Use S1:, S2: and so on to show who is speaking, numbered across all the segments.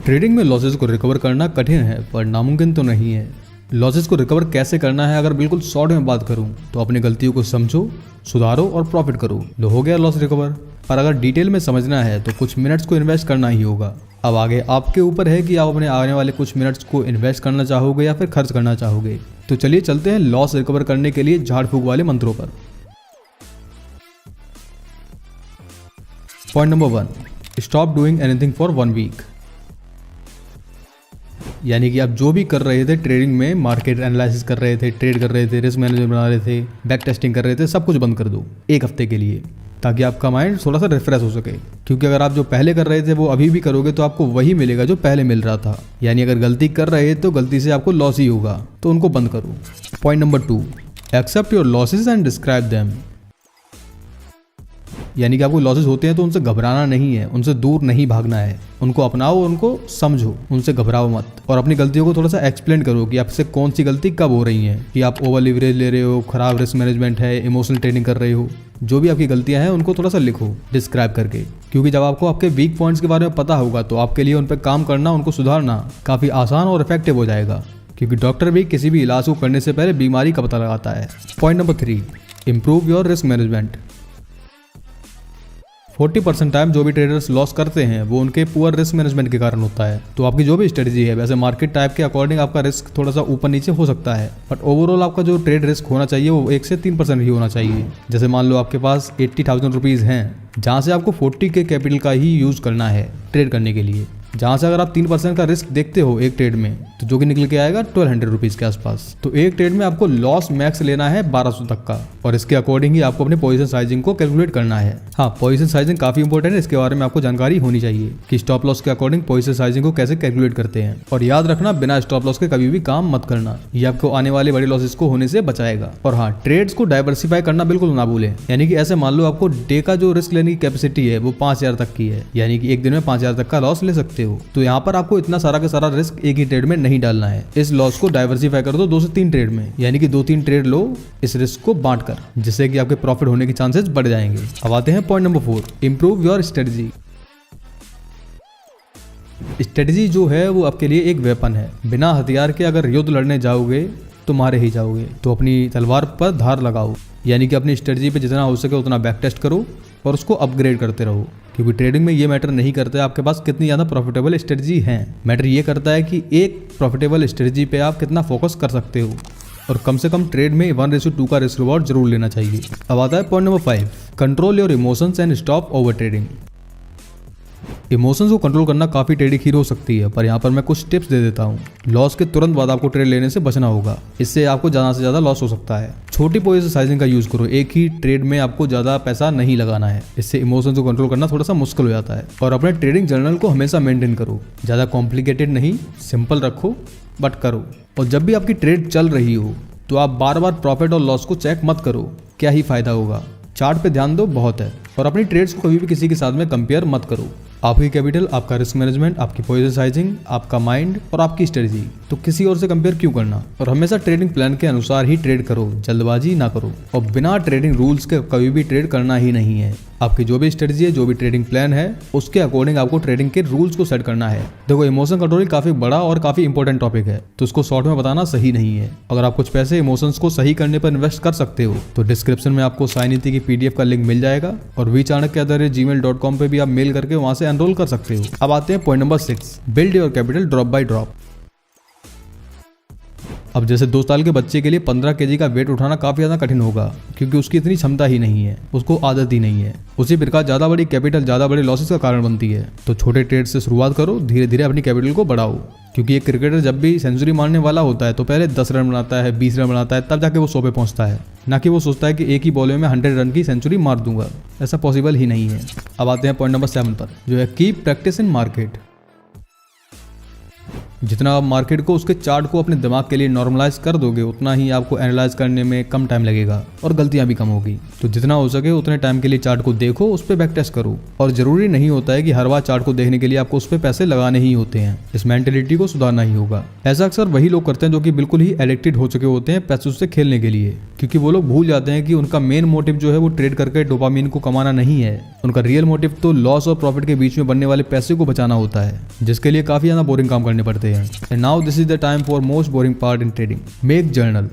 S1: Trading में losses को recover करना कठिन है पर नामुमकिन तो नहीं है। लॉसेस को रिकवर कैसे करना है, अगर बिल्कुल शॉर्ट में बात करूं तो अपनी गलतियों को समझो, सुधारो और प्रॉफिट करो। लो हो गया लॉस रिकवर। पर अगर डिटेल में समझना है तो कुछ मिनट्स को इन्वेस्ट करना ही होगा। अब आगे आपके ऊपर है कि आप अपने आने वाले कुछ मिनट्स को इन्वेस्ट करना चाहोगे या फिर खर्च करना चाहोगे। तो चलिए चलते हैं लॉस रिकवर करने के लिए झाड़ फूक वाले मंत्रों पर। Point number 1, stop doing anything for 1 week. यानी कि आप जो भी कर रहे थे ट्रेडिंग में, मार्केट एनालिसिस कर रहे थे, ट्रेड कर रहे थे, रिस्क मैनेजमेंट बना रहे थे, बैक टेस्टिंग कर रहे थे, सब कुछ बंद कर दो 1 हफ्ते के लिए, ताकि आपका माइंड थोड़ा सा रिफ्रेश हो सके। क्योंकि अगर आप जो पहले कर रहे थे वो अभी भी करोगे तो आपको वही मिलेगा जो पहले मिल रहा था। यानी अगर गलती कर रहे तो गलती से आपको लॉस ही होगा, तो उनको बंद करो। Point number 2, accept your losses and describe them. यानी कि आपको लॉसेस होते हैं तो उनसे घबराना नहीं है, उनसे दूर नहीं भागना है, उनको अपनाओ, उनको समझो, उनसे घबराओ मत। और अपनी गलतियों को थोड़ा सा एक्सप्लेन करो कि आपसे कौन सी गलती कब हो रही है, कि आप ओवर लिवरेज ले रहे हो, खराब रिस्क मैनेजमेंट है, इमोशनल ट्रेडिंग कर रहे हो। जो भी आपकी गलतियां हैं उनको थोड़ा सा लिखो डिस्क्राइब करके। क्योंकि जब आपको आपके वीक पॉइंट्स के बारे में पता होगा तो आपके लिए उन पर काम करना, उनको सुधारना काफ़ी आसान और इफेक्टिव हो जाएगा। क्योंकि डॉक्टर भी किसी भी इलाज को करने से पहले बीमारी का पता लगाता है। Point number 3, improve your risk management. 40% time जो भी ट्रेडर्स लॉस करते हैं वो उनके पुअर रिस्क मैनेजमेंट के कारण होता है। तो आपकी जो भी स्ट्रेटजी है, वैसे मार्केट टाइप के अकॉर्डिंग आपका रिस्क थोड़ा सा ऊपर नीचे हो सकता है, बट ओवरऑल आपका जो ट्रेड रिस्क होना चाहिए वो 1 से 3% ही होना चाहिए। जैसे मान लो आपके पास 80,000 रुपीज़ हैं, जहाँ से आपको 40 के कैपिटल का ही यूज़ करना है ट्रेड करने के लिए। जहाँ से अगर आप 3% का रिस्क देखते हो एक ट्रेड में, तो जो कि निकल के आएगा 1200 रुपीज़ के आसपास। तो एक ट्रेड में आपको लॉस मैक्स लेना है 1200 तक का, और इसके अकॉर्डिंग ही आपको अपने पोजीशन साइजिंग को कैलकुलेट करना है। हाँ, पोजीशन साइजिंग काफ़ी इंपॉर्टेंट है, इसके बारे में आपको जानकारी होनी चाहिए कि स्टॉप लॉस के अकॉर्डिंग पोजीशन साइजिंग को कैसे कैलकुलेट करते हैं। और याद रखना, बिना स्टॉप लॉस के कभी भी काम मत करना, ये आपको आने वाले बड़े लॉसेस को होने से बचाएगा। और हाँ, ट्रेड्स को डाइवर्सिफाई करना बिल्कुल ना भूलें। यानी कि ऐसे मान लो आपको डे का जो रिस्क लेने की कैपेसिटी है वो 5000 तक की है, यानी कि एक दिन में 5000 तक का लॉस ले सकते हो। तो यहाँ पर आपको इतना सारा का सारा रिस्क एक ही ट्रेड में नहीं डालना है। इस लॉस को डाइवर्सिफाई कर दो 2 से 3 ट्रेड में, यानी कि 2-3 ट्रेड लो इस रिस्क को बांटकर, जिससे कि आपके प्रॉफिट होने के चांसेस बढ़ जाएंगे। अब आते हैं point number 4, improve your strategy. Strategy जो है वो आपके लिए एक वेपन है। बिना हथियार के अगर युद्ध लड़ने जाओगे तो मारे ही जाओगे। तो अपनी तलवार पर धार लगाओ, यानी कि अपनी स्ट्रेटजी पे जितना हो सके उतना बैक टेस्ट करो और उसको अपग्रेड करते रहो। क्योंकि ट्रेडिंग में ये मैटर नहीं करता है आपके पास कितनी ज़्यादा प्रॉफिटेबल स्ट्रेटजी है, मैटर ये करता है कि एक प्रॉफिटेबल स्ट्रेटजी पे आप कितना फोकस कर सकते हो। और कम से कम ट्रेड में 1:2 का रिस्क रिवॉर्ड जरूर लेना चाहिए। अब आता है point number 5, control your emotions and stop over trading. Emotions को कंट्रोल करना काफ़ी टेढ़ी खीर हो सकती है, पर यहाँ पर मैं कुछ टिप्स दे देता हूँ। लॉस के तुरंत बाद आपको ट्रेड लेने से बचना होगा, इससे आपको ज़्यादा से ज़्यादा लॉस हो सकता है। छोटी पोजीशन साइजिंग का यूज़ करो, एक ही ट्रेड में आपको ज़्यादा पैसा नहीं लगाना है, इससे इमोशंस को कंट्रोल करना थोड़ा सा मुश्किल हो जाता है। और अपने ट्रेडिंग जर्नल को हमेशा मेंटेन करो, ज़्यादा कॉम्प्लिकेटेड नहीं, सिंपल रखो बट करो। और जब भी आपकी ट्रेड चल रही हो तो आप बार बार प्रॉफिट और लॉस को चेक मत करो, क्या ही फायदा होगा। चार्ट पे ध्यान दो, बहुत है। और अपनी ट्रेड्स को कभी भी किसी के साथ में कंपेयर मत करो। आपकी कैपिटल, आपका रिस्क मैनेजमेंट, आपकी पोजीशन साइजिंग, आपका माइंड और आपकी स्ट्रेटजी, तो किसी और से कंपेयर क्यों करना। और हमेशा ट्रेडिंग प्लान के अनुसार ही ट्रेड करो, जल्दबाजी ना करो। और बिना ट्रेडिंग रूल्स के कभी भी ट्रेड करना ही नहीं है। आपकी जो भी स्ट्रेटजी है, जो भी ट्रेडिंग प्लान है, उसके अकॉर्डिंग आपको ट्रेडिंग के रूल्स को सेट करना है। देखो, इमोशन कंट्रोल काफी बड़ा और काफी इंपॉर्टेंट टॉपिक है, तो उसको शॉर्ट में बताना सही नहीं है। अगर आप कुछ पैसे इमोशंस को सही करने पर इन्वेस्ट कर सकते हो तो डिस्क्रिप्शन में आपको साई नीति की PDF का लिंक मिल जाएगा, और vchanakya@gmail.com पे भी आप मेल करके वहां से एनरोल कर सकते हो। अब आते हैं point number 6, build your capital drop by drop. अब जैसे 2 साल के बच्चे के लिए 15 kg का वेट उठाना काफ़ी ज़्यादा कठिन होगा, क्योंकि उसकी इतनी क्षमता ही नहीं है, उसको आदत ही नहीं है। उसी प्रकार ज़्यादा बड़ी कैपिटल ज़्यादा बड़े लॉसेस का कारण बनती है। तो छोटे ट्रेड से शुरुआत करो, धीरे धीरे अपनी कैपिटल को बढ़ाओ। क्योंकि एक क्रिकेटर जब भी सेंचुरी मारने वाला होता है तो पहले 10 रन बनाता है, 20 रन बनाता है, तब जाके वो 100 पे पहुंचता है। ना कि वो सोचता है कि एक ही बॉल में 100 रन की सेंचुरी मार दूंगा, ऐसा पॉसिबल ही नहीं है। अब आते हैं पॉइंट नंबर 7 पर, जो है कीप प्रैक्टिस इन मार्केट। जितना आप मार्केट को, उसके चार्ट को अपने दिमाग के लिए नॉर्मलाइज कर दोगे, उतना ही आपको एनालाइज करने में कम टाइम लगेगा और गलतियां भी कम होगी। तो जितना हो सके उतने टाइम के लिए चार्ट को देखो, उस पर बैक टेस्ट करो। और जरूरी नहीं होता है कि हर बार चार्ट को देखने के लिए आपको उस पर पैसे लगाने ही होते हैं। इस मेंटेलिटी को सुधारना ही होगा। ऐसा अक्सर वही लोग करते हैं जो कि बिल्कुल ही एडिक्टेड हो चुके होते हैं पैसों से खेलने के लिए, क्योंकि वो लोग भूल जाते हैं कि उनका मेन मोटिव जो है वो ट्रेड करके डोपामिन को कमाना नहीं है। उनका रियल मोटिव तो लॉस और प्रॉफिट के बीच में बनने वाले पैसे को बचाना होता है, जिसके लिए काफी ज्यादा बोरिंग काम करने पड़ते हैं। And now this is the time for most boring part in trading, make journal.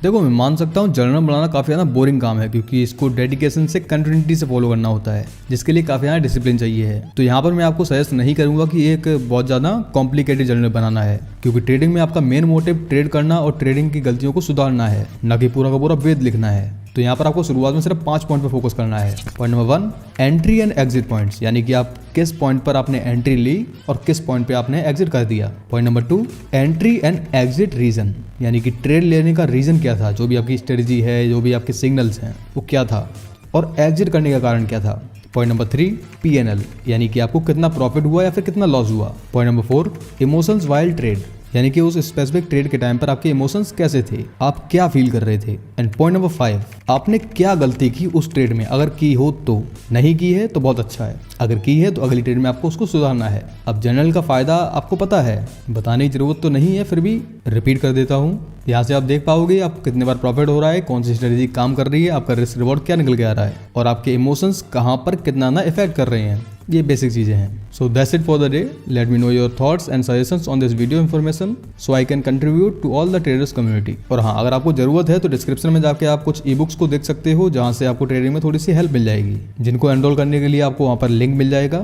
S1: देखो, मैं मान सकता हूँ जर्नल बनाना काफ़ी ज़्यादा बोरिंग काम है, क्योंकि इसको डेडिकेशन से, कंटिन्यूटी से फॉलो करना होता है, जिसके लिए काफ़ी ज़्यादा डिसिप्लिन चाहिए है। तो यहाँ पर मैं आपको सजेस्ट नहीं करूँगा कि एक बहुत ज़्यादा कॉम्प्लिकेटेड जर्नल बनाना है, क्योंकि ट्रेडिंग में आपका मेन मोटिव ट्रेड करना और ट्रेडिंग की गलतियों को सुधारना है, न कि पूरा का पूरा वेद लिखना है। तो यहाँ पर आपको शुरुआत में सिर्फ 5 पॉइंट पर फोकस करना है। Point number 1, entry and exit points, यानी कि आप किस पॉइंट पर आपने एंट्री ली और किस पॉइंट पे आपने एग्जिट कर दिया। Point number 2, entry and exit reason, यानी कि ट्रेड लेने का रीजन क्या था, जो भी आपकी स्ट्रेटजी है, जो भी आपके सिग्नल्स हैं वो क्या था, और एग्जिट करने का कारण क्या था। पॉइंट नंबर 3, PNL, यानी कि आपको कितना प्रॉफिट हुआ या फिर कितना लॉस हुआ। Point number 4, emotions while trade, यानी कि उस स्पेसिफिक ट्रेड के टाइम पर आपके इमोशंस कैसे थे, आप क्या फील कर रहे थे। एंड पॉइंट नंबर 5, आपने क्या गलती की उस ट्रेड में, अगर की हो तो, नहीं की है तो बहुत अच्छा है, अगर की है तो अगली ट्रेड में आपको उसको सुधारना है। अब जर्नल का फायदा आपको पता है, बताने की जरूरत तो नहीं है, फिर भी रिपीट कर देता हूँ। यहाँ से आप देख पाओगे आपको कितने बार प्रॉफिट हो रहा है, कौन सी स्ट्रेटेजी काम कर रही है, आपका रिस्क रिवॉर्ड क्या निकल के आ रहा है, और आपके इमोशंस कहाँ पर कितना ना इफेक्ट कर रहे हैं। ये बेसिक चीजें हैं। So that's it for the day. Let me know your thoughts and suggestions on this video information so I can contribute to all the traders community. और हाँ, अगर आपको जरूरत है तो डिस्क्रिप्शन में जाके आप कुछ ई बुक्स को देख सकते हो, जहाँ से आपको ट्रेडिंग में थोड़ी सी हेल्प मिल जाएगी, जिनको एनरोल करने के लिए आपको वहाँ पर लिंक मिल जाएगा।